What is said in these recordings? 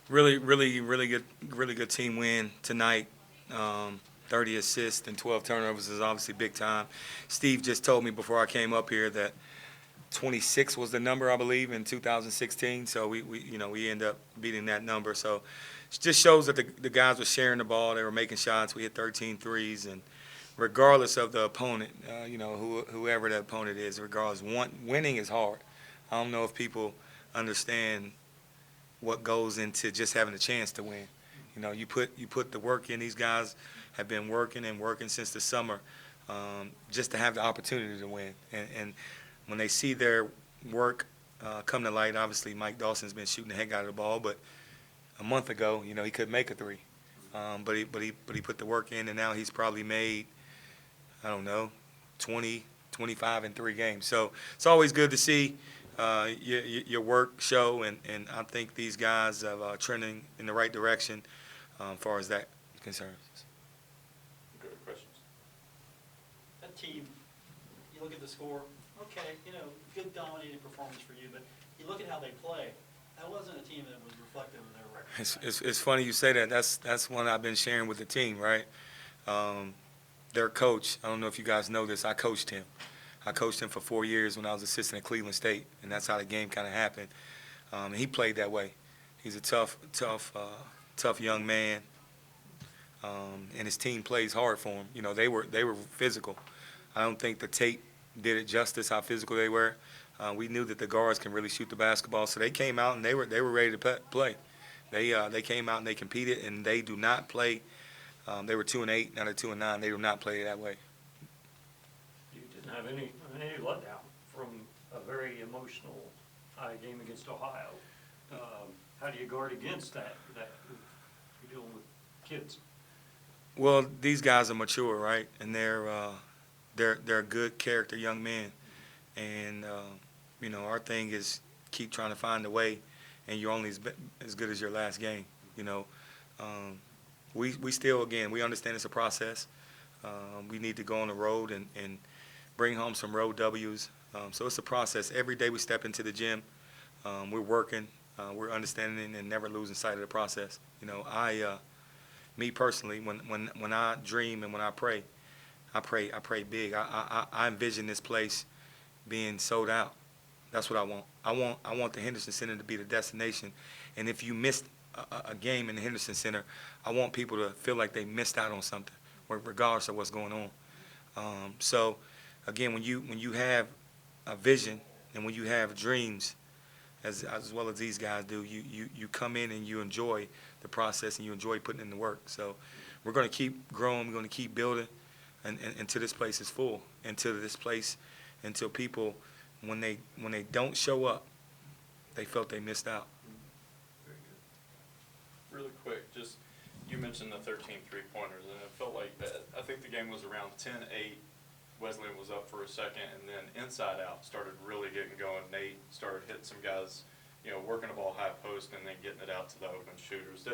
Really good team win tonight. 30 assists and 12 turnovers is obviously big time. Steve just told me before I came up here that 26 was the number, I believe, in 2016. So we end up beating that number. So it just shows that the guys were sharing the ball. They were making shots. We hit 13 threes, and regardless of the opponent, whoever the opponent is, regardless, winning is hard. I don't know if people understand what goes into just having a chance to win. You put the work in. These guys have been working and working since the summer, just to have the opportunity to win. And when they see their work come to light, obviously Mike Dawson's been shooting the heck out of the ball, but a month ago, he couldn't make a three. But he put the work in, and now he's probably made, I don't know, 20, 25 in 3 games. So it's always good to see your work show, and I think these guys are trending in the right direction as far as that concerns. Good questions. That team, you look at the score, okay, good dominating performance for you, but you look at how they play, that wasn't a team that was reflective of their record. It's funny you say that. That's one I've been sharing with the team, right? Their coach, I don't know if you guys know this, I coached him. I coached him for 4 years when I was assistant at Cleveland State, and that's how the game kind of happened. And he played that way. He's a tough young man, and his team plays hard for him. They were physical. I don't think the tape did it justice how physical they were. We knew that the guards can really shoot the basketball, so they came out and they were ready to play. They came out and they competed, and they do not play. They were 2-8, now they're 2-9. They do not play that way. You didn't have any letdown from a very emotional game against Ohio. How do you guard against that? That you're dealing with kids. Well, these guys are mature, right? And they're good character young men, and our thing is keep trying to find a way, and you're only as good as your last game. We still, again, we understand it's a process. We need to go on the road and bring home some road W's. So it's a process. Every day we step into the gym, we're working, we're understanding and never losing sight of the process. Me personally, when I dream and when I pray big. I envision this place being sold out. That's what I want. I want the Henderson Center to be the destination. And if you missed a game in the Henderson Center, I want people to feel like they missed out on something, regardless of what's going on. So, again, when you have a vision and when you have dreams, as well as these guys do, you come in and you enjoy the process and you enjoy putting in the work. So we're going to keep growing. We're going to keep building until this place is full, until people, when they don't show up, they felt they missed out. Very good. Really quick, just you mentioned the 13 three-pointers, and it felt like that. I think the game was around 10-8. Wesleyan was up for a second, and then inside out started really getting going. Nate started hitting some guys, working the ball high post and then getting it out to the open shooters.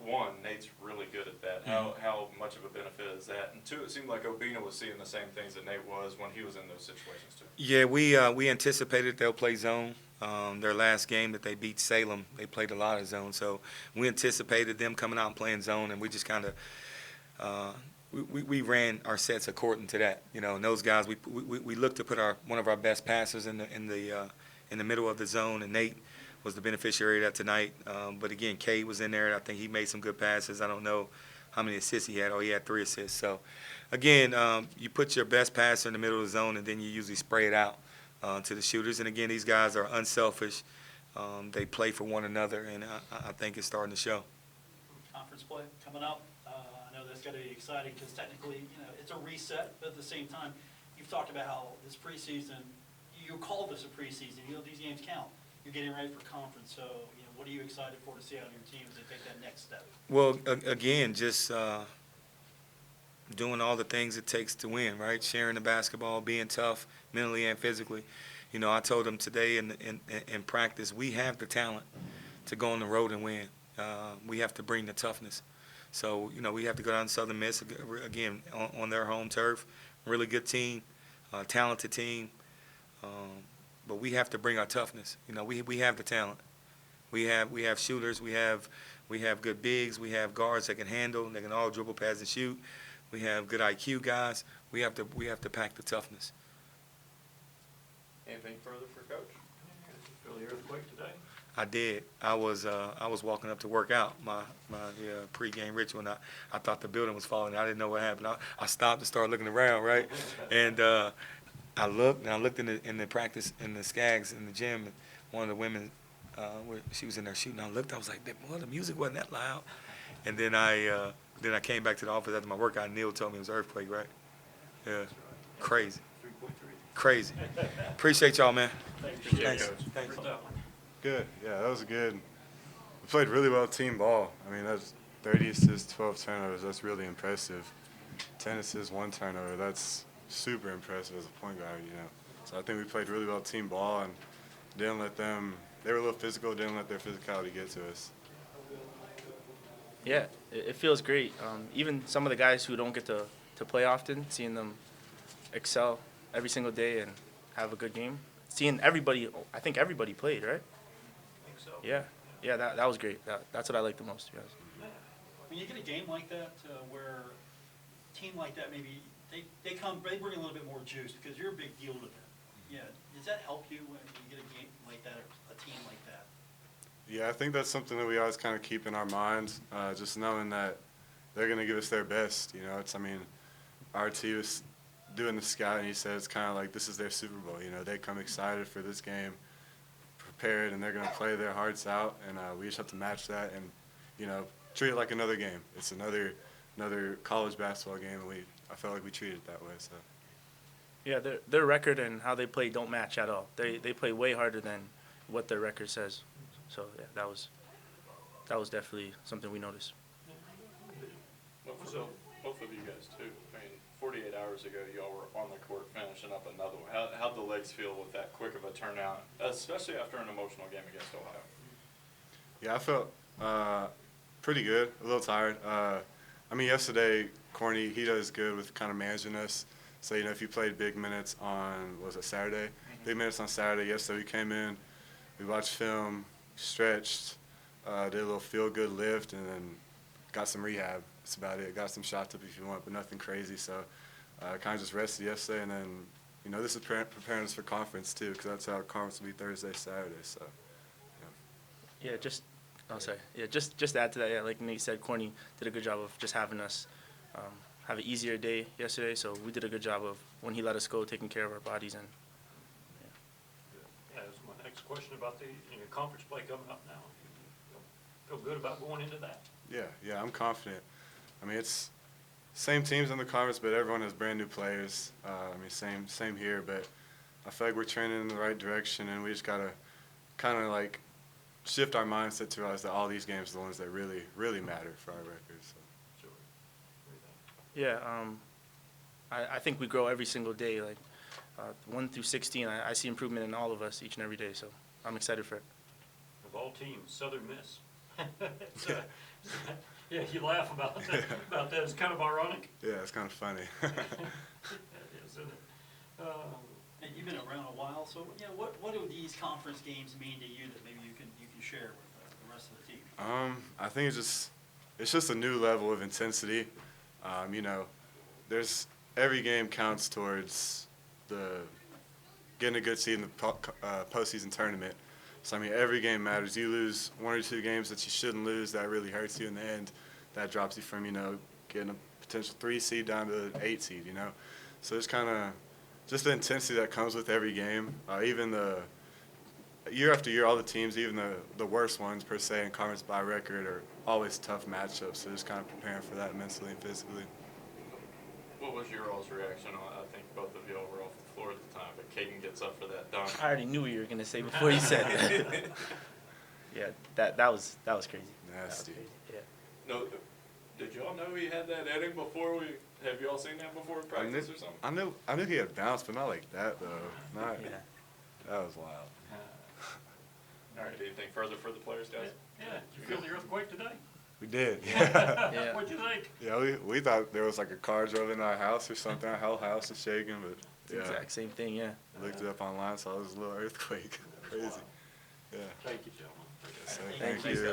One, Nate's really good at that. How much of a benefit is that? And two, it seemed like Obina was seeing the same things that Nate was when he was in those situations too. Yeah, we anticipated they'll play zone. Their last game that they beat Salem, they played a lot of zone. So we anticipated them coming out and playing zone, and we just kind of we ran our sets according to that. And those guys, we looked to put one of our best passers in the middle of the zone, and Nate was the beneficiary of that tonight. But again, Cade was in there, and I think he made some good passes. I don't know how many assists he had. Oh, he had 3 assists. So again, you put your best passer in the middle of the zone, and then you usually spray it out to the shooters. And again, these guys are unselfish. They play for one another, and I think it's starting to show. Conference play coming up. I know that's got to be exciting because technically, it's a reset, but at the same time, you've talked about how this preseason, you called this a preseason. These games count. You're getting ready for conference, so what are you excited for to see out of your teams to take that next step? Well, again, just doing all the things it takes to win, right? Sharing the basketball, being tough mentally and physically. I told them today in practice, we have the talent to go on the road and win. We have to bring the toughness. So, we have to go down to Southern Miss, again, on their home turf. Really good team, talented team. But we have to bring our toughness. We have the talent. We have shooters. We have good bigs. We have guards that can handle. They can all dribble, pass, and shoot. We have good IQ guys. We have to pack the toughness. Anything further for Coach? Feel the earthquake today? I did. I was walking up to work out my pregame ritual, and I thought the building was falling. I didn't know what happened. I stopped and started looking around, right? And I looked in the practice in the Skags in the gym, and one of the women, she was in there shooting. I looked. I was like, well, the music wasn't that loud. And then I came back to the office after my workout. Neil told me it was an earthquake, right? Yeah, crazy, 3.3. crazy. Appreciate y'all, man. Appreciate it, Thanks. Coach. Thanks. First up. Good. Yeah, that was good. We played really well team ball. I mean, that's 30 assists, 12 turnovers. That's really impressive. 10 assists, 1 turnover. That's super impressive as a point guard, you know. So I think we played really well team ball and didn't let them – they were a little physical, didn't let their physicality get to us. Yeah, it feels great. Even some of the guys who don't get to play often, seeing them excel every single day and have a good game. Seeing everybody, I think everybody played, right? I think so. Yeah, that was great. That's what I like the most, to be honest. When you get a game like that, where a team like that, maybe they bring a little bit more juice because you're a big deal to them. Yeah, does that help you when you get a game like that, or a team like that? Yeah, I think that's something that we always kind of keep in our minds, just knowing that they're going to give us their best. You know, RT was doing the scout, and he said it's kind of like this is their Super Bowl. You know, they come excited for this game, prepared, and they're going to play their hearts out, and we just have to match that and, you know, treat it like another game. It's another college basketball game, and I felt like we treated it that way. So. Yeah, their record and how they play don't match at all. They play way harder than what their record says. So yeah, that was definitely something we noticed. Well, for both of you guys too. I mean, 48 hours ago, y'all were on the court finishing up another one. How'd the legs feel with that quick of a turnout, especially after an emotional game against Ohio? Yeah, I felt pretty good, a little tired. I mean, yesterday, Corny, he does good with kind of managing us. So, you know, if you played big minutes on, was it Saturday? Big minutes on Saturday. Yesterday we came in, we watched film, stretched, did a little feel-good lift, and then got some rehab. That's about it. Got some shots up if you want, but nothing crazy. So kind of just rested yesterday, and then, you know, this is preparing us for conference too, because that's how conference will be Thursday, Saturday. So, Yeah, just to add to that, yeah, like Nate said, Corny did a good job of just having us have an easier day yesterday. So we did a good job of, when he let us go, taking care of our bodies. And Yeah, that's my next question about the conference play coming up now. Feel good about going into that? Yeah, I'm confident. I mean, it's same teams in the conference, but everyone has brand new players. I mean, same here, but I feel like we're trending in the right direction, and we just gotta kind of like shift our mindset to realize that all these games are the ones that really, really matter for our record. So. Sure. What do you think? yeah, I think we grow every single day. Like 1 through 16, I see improvement in all of us each and every day. So I'm excited for it. Of all teams, Southern Miss. It's, yeah, you laugh about that. It's kind of ironic. Yeah, it's kind of funny. It is, isn't it? And you've been around a while, so yeah, what do these conference games mean to you that maybe you can share with the rest of the team? I think it's just a new level of intensity. You know, every game counts towards getting a good seed in the postseason tournament. So I mean, every game matters. You lose 1 or 2 games that you shouldn't lose, that really hurts you in the end. That drops you from, you know, getting a potential 3 seed down to an 8 seed. You know, so it's kind of just the intensity that comes with every game. Even the year after year, all the teams, even the worst ones per se in conference by record, are always tough matchups. So just kind of preparing for that mentally and physically. What was your all's reaction on? I think both of y'all were off the floor at the time, but Caden gets up for that dunk. I already knew what you were gonna say before you said that. Yeah, that was crazy. That was Nasty. crazy. Yeah. No, did y'all know he had that at him before have y'all seen that before in practice or something? I knew he had bounced, but not like that though. Yeah. That was wild. All right, anything further for the players, guys? Yeah, did you feel the earthquake today? We did. Yeah. What'd you think? Yeah, we thought there was like a car drove in our house or something. Our whole house was shaking, but yeah. Exact same thing. Yeah. Looked it up online, saw it was a little earthquake. Crazy. Yeah. Thank you, gentlemen. Appreciate it. Yes, sir. Thank Thank you.